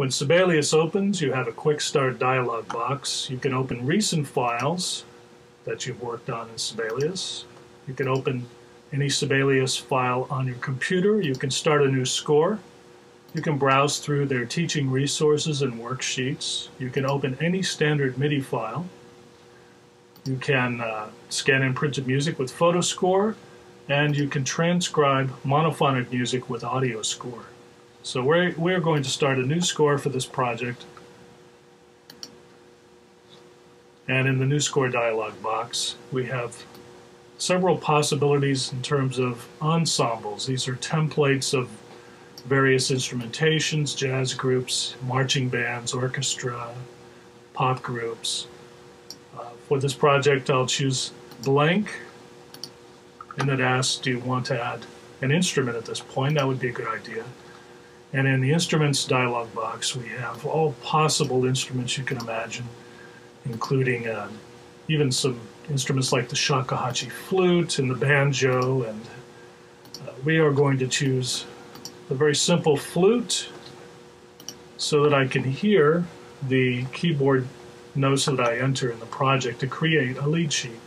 When Sibelius opens, you have a quick start dialog box. You can open recent files that you've worked on in Sibelius. You can open any Sibelius file on your computer. You can start a new score. You can browse through their teaching resources and worksheets. You can open any standard MIDI file. You can scan in printed music with PhotoScore, and you can transcribe monophonic music with audio score. So we're going to start a new score for this project. And in the new score dialog box, we have several possibilities in terms of ensembles. These are templates of various instrumentations, jazz groups, marching bands, orchestra, pop groups. For this project, I'll choose blank, and it asks, do you want to add an instrument at this point? That would be a good idea. And in the instruments dialog box, we have all possible instruments you can imagine, including even some instruments like the shakuhachi flute and the banjo. And we are going to choose a very simple flute so that I can hear the keyboard notes that I enter in the project to create a lead sheet.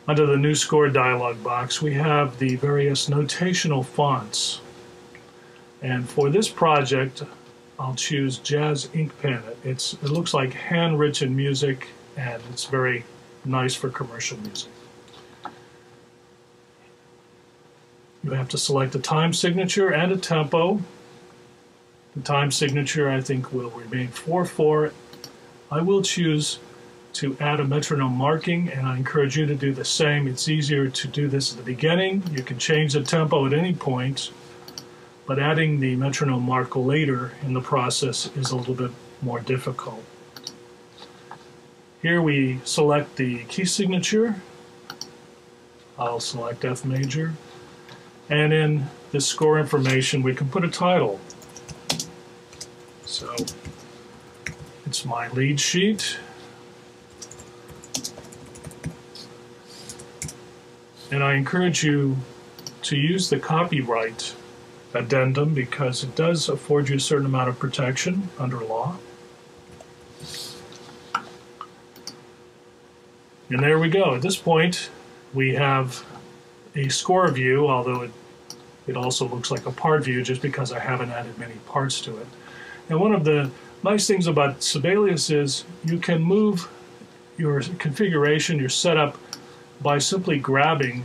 Under the new score dialog box, we have the various notational fonts. And for this project, I'll choose Jazz Ink Pen. It looks like handwritten music, and it's very nice for commercial music. You have to select a time signature and a tempo. The time signature, I think, will remain 4/4. I will choose to add a metronome marking, and I encourage you to do the same. It's easier to do this at the beginning. You can change the tempo at any point, but adding the metronome mark later in the process is a little bit more difficult. Here we select the key signature. I'll select F major. And in the score information, we can put a title. So it's my lead sheet. And I encourage you to use the copyright addendum because it does afford you a certain amount of protection under law. And there we go. At this point, we have a score view, although it also looks like a part view just because I haven't added many parts to it. And one of the nice things about Sibelius is you can move your configuration, your setup, by simply grabbing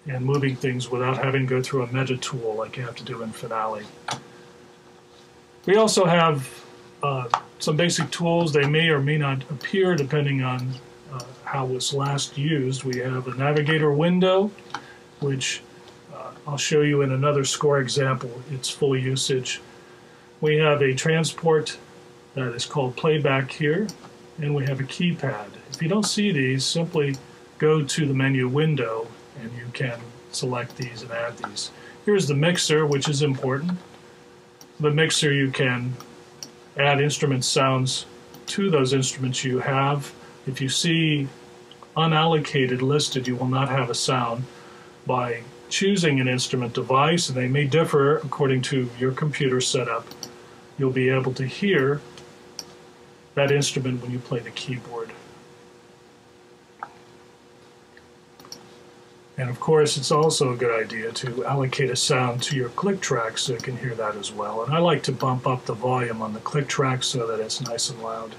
and moving things without having to go through a meta tool like you have to do in Finale. We also have some basic tools. They may or may not appear depending on how it was last used. We have a navigator window, which I'll show you in another score example, its full usage. We have a transport that is called playback here, and we have a keypad. If you don't see these, simply go to the menu window and you can select these and add these. Here's the mixer, which is important. The mixer, you can add instrument sounds to those instruments you have. If you see unallocated listed, you will not have a sound. By choosing an instrument device, and they may differ according to your computer setup, you'll be able to hear that instrument when you play the keyboard. And of course, it's also a good idea to allocate a sound to your click track so you can hear that as well. And I like to bump up the volume on the click track so that it's nice and loud.